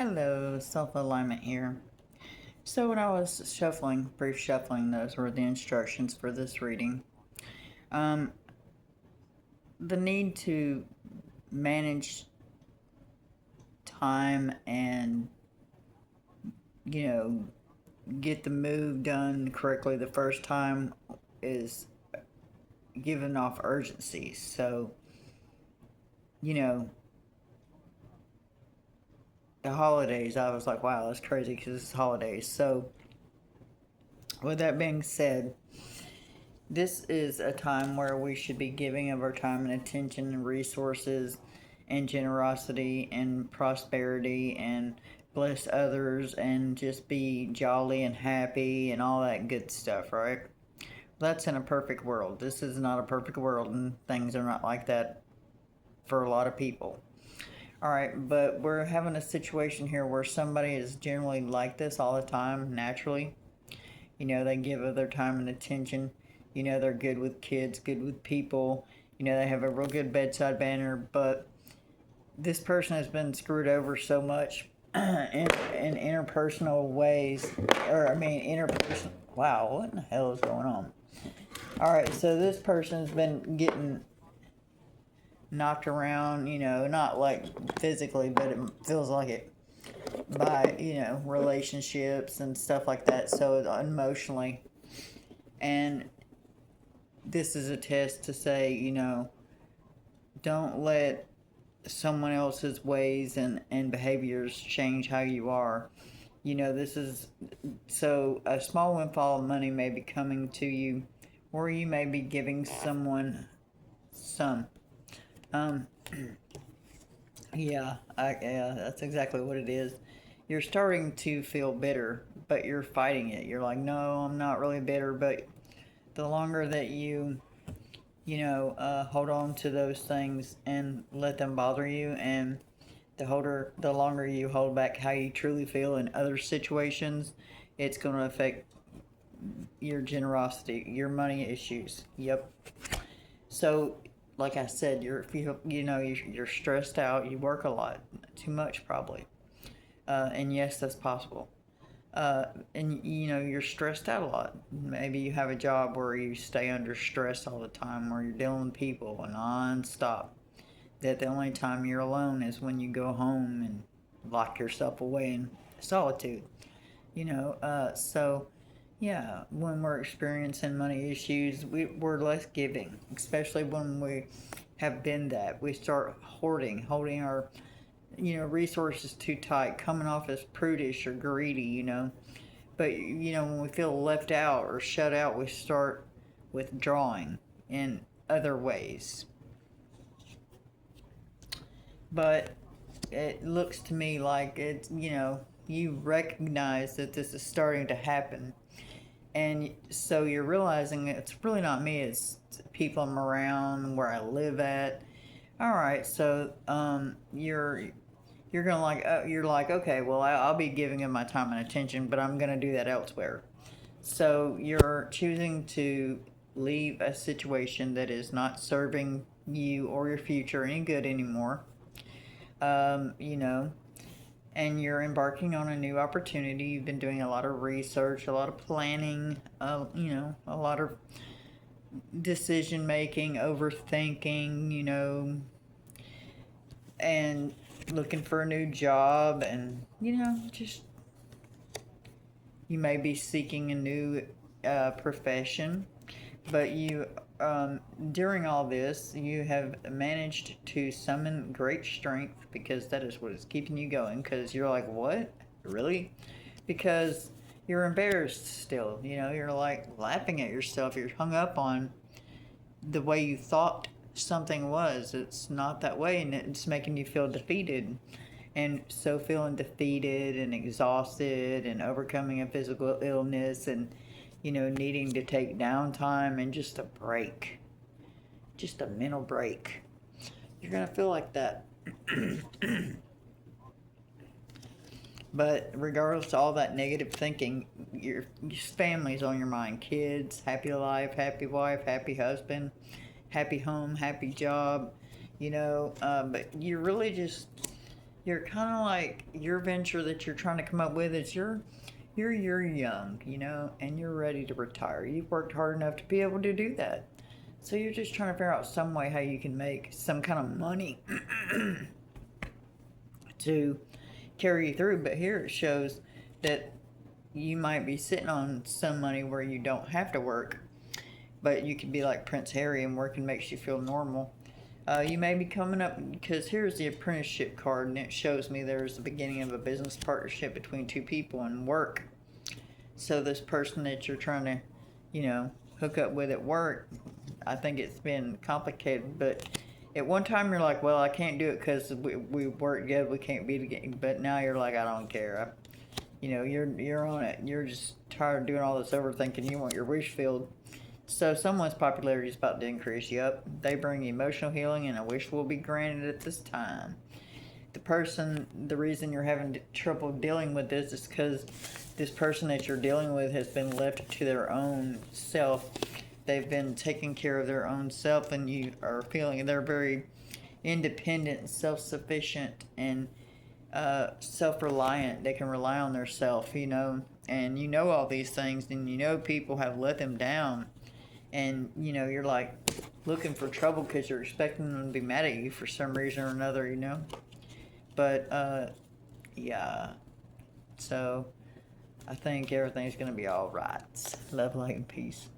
Hello, self-alignment here. So when I was brief shuffling, those were the instructions for this reading. Um, the need to manage time and, you know, get the move done correctly the first time is giving off urgency. So, you know, the holidays, I was like, wow, that's crazy because it's holidays. So, with that being said, this is a time where we should be giving of our time and attention and resources and generosity and prosperity and bless others and just be jolly and happy and all that good stuff, right? That's in a perfect world. This is not a perfect world, and things are not like that for a lot of people. All right, but we're having a situation here where somebody is generally like this all the time, naturally. They give of their time and attention. They're good with kids, good with people. They have a real good bedside manner, but this person has been screwed over so much in interpersonal ways, interpersonal. Wow, what in the hell is going on? All right, so this person's been getting knocked around, not like physically, but it feels like it by, relationships and stuff like that. So emotionally. And this is a test to say, don't let someone else's ways and behaviors change how you are. This is so a small windfall of money may be coming to you, or you may be giving someone some. Um, yeah, that's exactly what it is. You're starting to feel bitter, but you're fighting it. You're like, no, I'm not really bitter, but the longer that you hold on to those things and let them bother you, and the longer you hold back how you truly feel in other situations, it's going to affect your generosity, your money issues. Yep. So, like I said, you're stressed out. You work a lot, too much probably, and yes, that's possible. And you're stressed out a lot. Maybe you have a job where you stay under stress all the time, where you're dealing with people and non-stop. That the only time you're alone is when you go home and lock yourself away in solitude. So yeah, when we're experiencing money issues, we're less giving, especially when we have been that. We start holding our resources too tight, coming off as prudish or greedy, But, when we feel left out or shut out, we start withdrawing in other ways. But it looks to me like you recognize that this is starting to happen. And so you're realizing it's really not me, it's people I'm around, where I live at. All right, so you're gonna you're like, okay, well, I'll be giving him my time and attention, but I'm gonna do that elsewhere. So you're choosing to leave a situation that is not serving you or your future any good anymore. um, you know and you're embarking on a new opportunity. You've been doing a lot of research, a lot of planning, a lot of decision making, overthinking, and looking for a new job, and just you may be seeking a new profession, but during all this, you have managed to summon great strength, because that is what is keeping you going. Because you're like, what? Really? Because you're embarrassed still. You're like laughing at yourself. You're hung up on the way you thought something was. It's not that way, and it's making you feel defeated. And so, feeling defeated and exhausted and overcoming a physical illness, and needing to take downtime and just a break, just a mental break. You're going to feel like that. But regardless of all that negative thinking, your family's on your mind. Kids, happy life, happy wife, happy husband, happy home, happy job. But you're really just you're kind of like your venture that you're trying to come up with is you're young, you know, and you're ready to retire. You've worked hard enough to be able to do that. So you're just trying to figure out some way how you can make some kind of money to carry you through. But here it shows that you might be sitting on some money where you don't have to work, but you can be like Prince Harry and working makes you feel normal. You may be coming up because here's the apprenticeship card, and it shows me there's the beginning of a business partnership between two people and work. So this person that you're trying to, you know, hook up with at work, I think it's been complicated, but at one time you're like, well, I can't do it because we work good, we can't be together. But now you're like, I don't care. You know, you're on it. You're just tired of doing all this overthinking. You want your wish filled. So someone's popularity is about to increase. Yep, they bring emotional healing, and a wish will be granted at this time. The reason you're having trouble dealing with this is because this person that you're dealing with has been left to their own self. They've been taking care of their own self, and you are feeling they're very independent, self-sufficient, and self-reliant. They can rely on their self, you know, and you know all these things, and you know people have let them down, and you know you're like looking for trouble because you're expecting them to be mad at you for some reason or another, you know. But yeah, so I think everything's gonna be all right. Love, light, and peace.